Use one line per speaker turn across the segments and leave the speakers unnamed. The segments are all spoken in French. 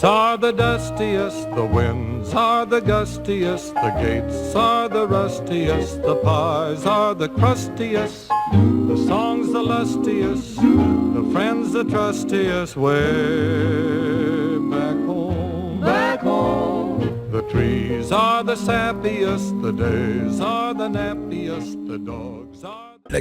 are the dustiest, the winds are the gustiest, the gates are the rustiest, the pies are the crustiest, the songs the lustiest, the friends the trustiest, way back home. Back home. The trees are the sappiest, the days are the nappiest, the dogs are...
La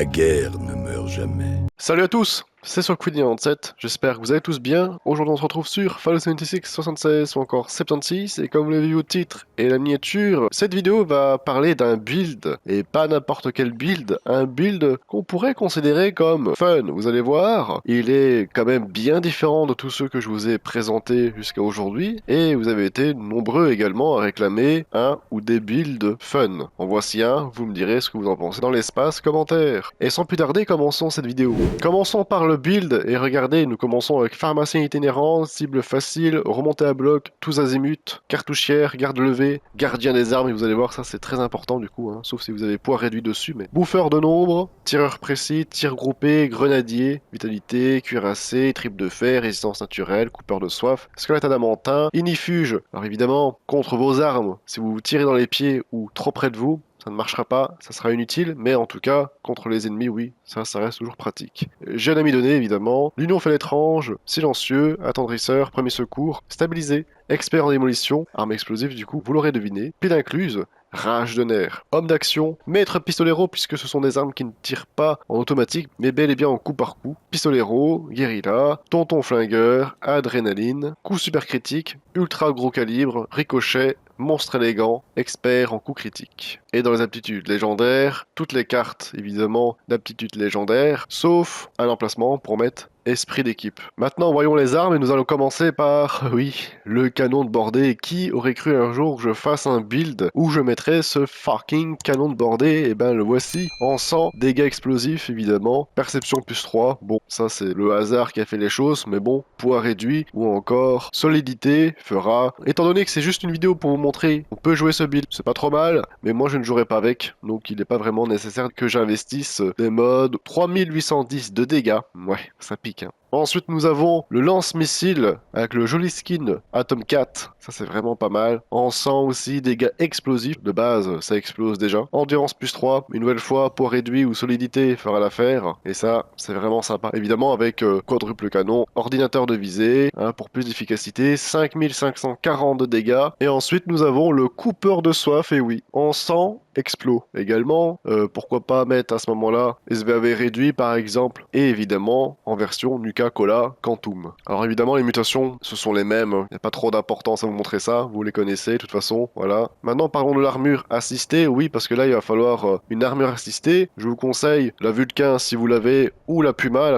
guerre ne meurt jamais.
Salut à tous, c'est sur Quiddly97, j'espère que vous allez tous bien. Aujourd'hui on se retrouve sur Fallout 76, 76 ou encore 76, et comme vous l'avez vu au titre et la miniature, cette vidéo va parler d'un build, et pas n'importe quel build, un build qu'on pourrait considérer comme fun. Vous allez voir, il est quand même bien différent de tous ceux que je vous ai présentés jusqu'à aujourd'hui, et vous avez été nombreux également à réclamer un ou des builds fun. En voici un, vous me direz ce que vous en pensez dans l'espace commentaire. Et sans plus tarder, commençons cette vidéo. Commençons par le build, et regardez, nous commençons avec pharmacien itinérant, cible facile, remontée à bloc, tous azimuts, cartouchière, garde levée, gardien des armes, et vous allez voir, ça c'est très important du coup, hein, sauf si vous avez poids réduit dessus, mais bouffeur de nombre, tireur précis, tir groupé, grenadier, vitalité, cuirassé, triple de fer, résistance naturelle, coupeur de soif, squelette adamantin, inifuge. Alors évidemment, contre vos armes, si vous vous tirez dans les pieds ou trop près de vous, ça ne marchera pas, ça sera inutile, mais en tout cas, contre les ennemis, oui, ça reste toujours pratique. Jeune ami donné, évidemment. L'union fait l'étrange, silencieux, attendrisseur, premier secours, stabilisé, expert en démolition, arme explosive du coup, vous l'aurez deviné, pile incluse, rage de nerfs, homme d'action, maître pistolero puisque ce sont des armes qui ne tirent pas en automatique mais bel et bien en coup par coup, pistolero, guérilla, tonton flingueur, adrénaline, coup super critique, ultra gros calibre, ricochet, monstre élégant, expert en coups critiques. Et dans les aptitudes légendaires, toutes les cartes évidemment d'aptitudes légendaires, sauf un emplacement pour mettre esprit d'équipe. Maintenant voyons les armes et nous allons commencer par, oui, le canon de bordée. Qui aurait cru un jour que je fasse un build où je mettrais ce fucking canon de bordée? Et ben le voici, en 100, dégâts explosifs évidemment, perception plus 3, bon ça c'est le hasard qui a fait les choses, mais bon, poids réduit, ou encore solidité fera, étant donné que c'est juste une vidéo pour vous montrer, on peut jouer ce build, c'est pas trop mal, mais moi je ne jouerai pas avec, donc il n'est pas vraiment nécessaire que j'investisse des modes 3810 de dégâts, ouais, ça pique. Ensuite nous avons le lance-missile avec le joli skin Atom 4, ça c'est vraiment pas mal. En 100 aussi, dégâts explosifs, de base ça explose déjà. Endurance plus 3, une nouvelle fois poids réduit ou solidité fera l'affaire, et ça c'est vraiment sympa. Évidemment avec quadruple canon, ordinateur de visée, hein, pour plus d'efficacité, 5540 de dégâts. Et ensuite nous avons le coupeur de soif, et oui, en 100 explos également, pourquoi pas mettre à ce moment-là SVAV réduit par exemple, et évidemment en version Nuka-Cola Quantum. Alors évidemment les mutations ce sont les mêmes, il n'y a pas trop d'importance à vous montrer ça, vous les connaissez de toute façon, voilà. Maintenant parlons de l'armure assistée, oui parce que là il va falloir une armure assistée, je vous conseille la Vulcain si vous l'avez, ou la Puma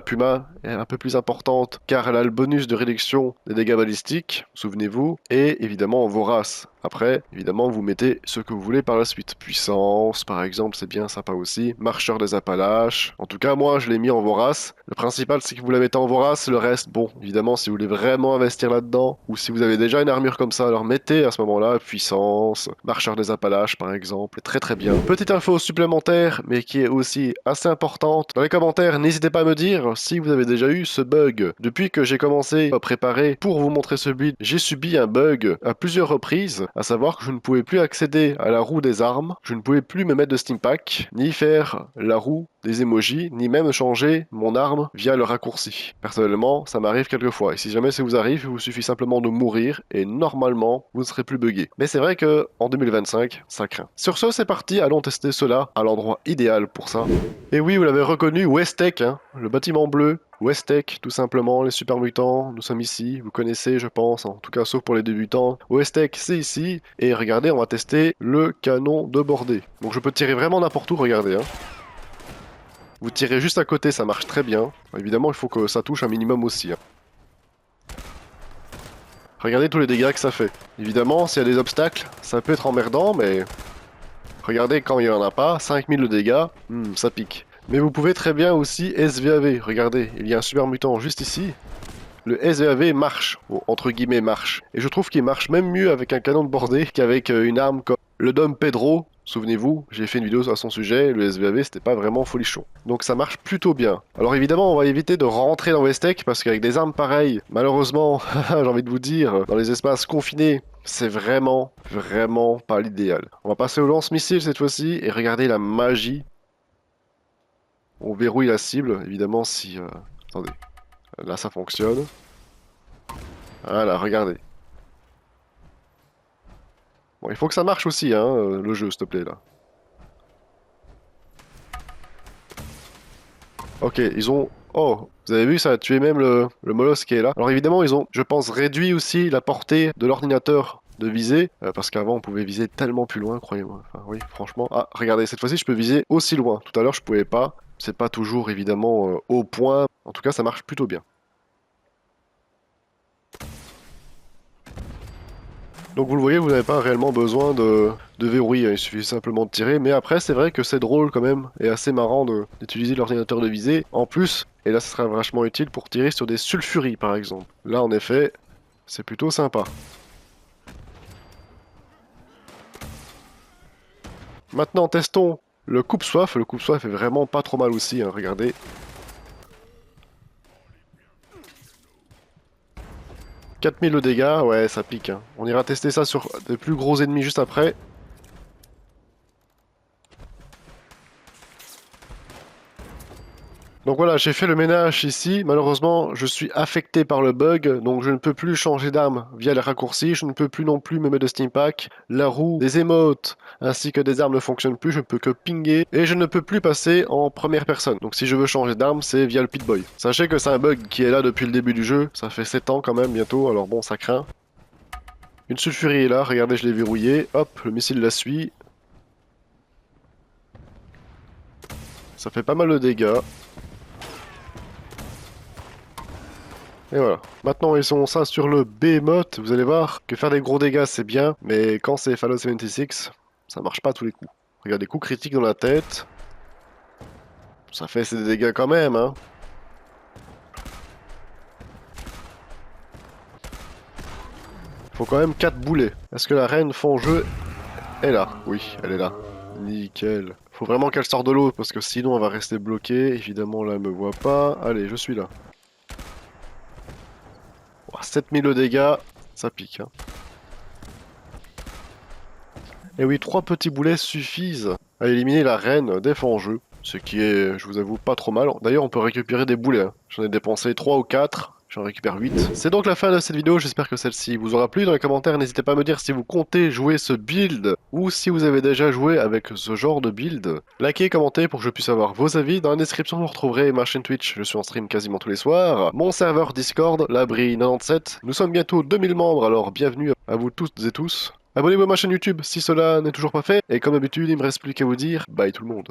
est un peu plus importante car elle a le bonus de réduction des dégâts balistiques, souvenez-vous, et évidemment Vorace. Après, évidemment, vous mettez ce que vous voulez par la suite. Puissance, par exemple, c'est bien sympa aussi. Marcheur des Appalaches. En tout cas, moi, je l'ai mis en vorace. Le principal, c'est que vous la mettez en vorace. Le reste, bon, évidemment, si vous voulez vraiment investir là-dedans, ou si vous avez déjà une armure comme ça, alors mettez à ce moment-là puissance, marcheur des Appalaches, par exemple. Très très bien. Petite info supplémentaire, mais qui est aussi assez importante. Dans les commentaires, n'hésitez pas à me dire si vous avez déjà eu ce bug. Depuis que j'ai commencé à préparer pour vous montrer ce build, j'ai subi un bug à plusieurs reprises. À savoir que je ne pouvais plus accéder à la roue des armes, je ne pouvais plus me mettre de Steampack, ni faire la roue des emojis, ni même changer mon arme via le raccourci. Personnellement, ça m'arrive quelquefois, et si jamais ça vous arrive, il vous suffit simplement de mourir, et normalement, vous ne serez plus buggé. Mais c'est vrai que en 2025, ça craint. Sur ce, c'est parti, allons tester cela à l'endroit idéal pour ça. Et oui, vous l'avez reconnu, Westech, hein, le bâtiment bleu. Westech, tout simplement, les super mutants, nous sommes ici, vous connaissez je pense, en tout cas sauf pour les débutants. Westech c'est ici, et regardez, on va tester le canon de bordée. Donc je peux tirer vraiment n'importe où, regardez. Hein. Vous tirez juste à côté, ça marche très bien. Évidemment il faut que ça touche un minimum aussi. Hein. Regardez tous les dégâts que ça fait. Évidemment s'il y a des obstacles, ça peut être emmerdant, mais... Regardez quand il n'y en a pas, 5000 de dégâts, ça pique. Mais vous pouvez très bien aussi SVAV, regardez, il y a un super mutant juste ici. Le SVAV marche, entre guillemets marche. Et je trouve qu'il marche même mieux avec un canon de bordée qu'avec une arme comme le Dom Pedro Souvenez-vous, j'ai fait une vidéo à son sujet, le SVAV c'était pas vraiment folichon. Donc ça marche plutôt bien. Alors évidemment on va éviter de rentrer dans Westec parce qu'avec des armes pareilles, malheureusement, j'ai envie de vous dire, dans les espaces confinés, c'est vraiment pas l'idéal. On va passer au lance-missile cette fois-ci et regardez la magie. On verrouille la cible, évidemment si... Attendez, là ça fonctionne. Voilà, regardez. Bon, il faut que ça marche aussi, hein, le jeu, s'il te plaît, là. Ok, ils ont... Oh, vous avez vu, ça a tué même le molosse qui est là. Alors évidemment, ils ont, je pense, réduit aussi la portée de l'ordinateur de viser, parce qu'avant, on pouvait viser tellement plus loin, croyez-moi. Enfin, oui, franchement. Ah, regardez, cette fois-ci, je peux viser aussi loin. Tout à l'heure, je pouvais pas. C'est pas toujours, évidemment, au point. En tout cas, ça marche plutôt bien. Donc vous le voyez, vous n'avez pas réellement besoin de verrouiller, il suffit simplement de tirer. Mais après, c'est vrai que c'est drôle quand même, et assez marrant d'utiliser l'ordinateur de visée. En plus, et là ce sera vachement utile pour tirer sur des sulfuries par exemple. Là en effet, c'est plutôt sympa. Maintenant testons le coupe-soif. Le coupe-soif est vraiment pas trop mal aussi, hein, regardez. 4000 de dégâts, ouais ça pique. Hein. On ira tester ça sur des plus gros ennemis juste après. Donc voilà, j'ai fait le ménage ici. Malheureusement, je suis affecté par le bug, donc je ne peux plus changer d'arme via les raccourcis. Je ne peux plus non plus me mettre de steam pack. La roue, des émotes, ainsi que des armes ne fonctionnent plus. Je ne peux que pinguer. Et je ne peux plus passer en première personne. Donc si je veux changer d'arme, c'est via le Pip-Boy. Sachez que c'est un bug qui est là depuis le début du jeu. Ça fait 7 ans quand même bientôt, alors bon, ça craint. Une sulfurie est là, regardez, je l'ai verrouillé. Hop, le missile la suit. Ça fait pas mal de dégâts. Et voilà. Maintenant, ils sont ça sur le Behemoth. Vous allez voir que faire des gros dégâts, c'est bien. Mais quand c'est Fallout 76, ça marche pas à tous les coups. Regardez, coups critiques dans la tête. Ça fait des dégâts quand même, hein. Faut quand même 4 boulets. Est-ce que la reine fond jeu est là? Oui, elle est là. Nickel. Faut vraiment qu'elle sorte de l'eau parce que sinon elle va rester bloquée. Évidemment, là, elle me voit pas. Allez, je suis là. 7000 de dégâts, ça pique. Hein. Et oui, 3 petits boulets suffisent à éliminer la reine des fangeux. Ce qui est, je vous avoue, pas trop mal. D'ailleurs, on peut récupérer des boulets. Hein. J'en ai dépensé 3 ou 4. J'en récupère 8. C'est donc la fin de cette vidéo, j'espère que celle-ci vous aura plu. Dans les commentaires, n'hésitez pas à me dire si vous comptez jouer ce build ou si vous avez déjà joué avec ce genre de build. Likez, commentez pour que je puisse avoir vos avis. Dans la description, vous retrouverez ma chaîne Twitch, je suis en stream quasiment tous les soirs. Mon serveur Discord, l'abri97. Nous sommes bientôt 2000 membres, alors bienvenue à vous toutes et tous. Abonnez-vous à ma chaîne YouTube si cela n'est toujours pas fait. Et comme d'habitude, il me reste plus qu'à vous dire bye tout le monde.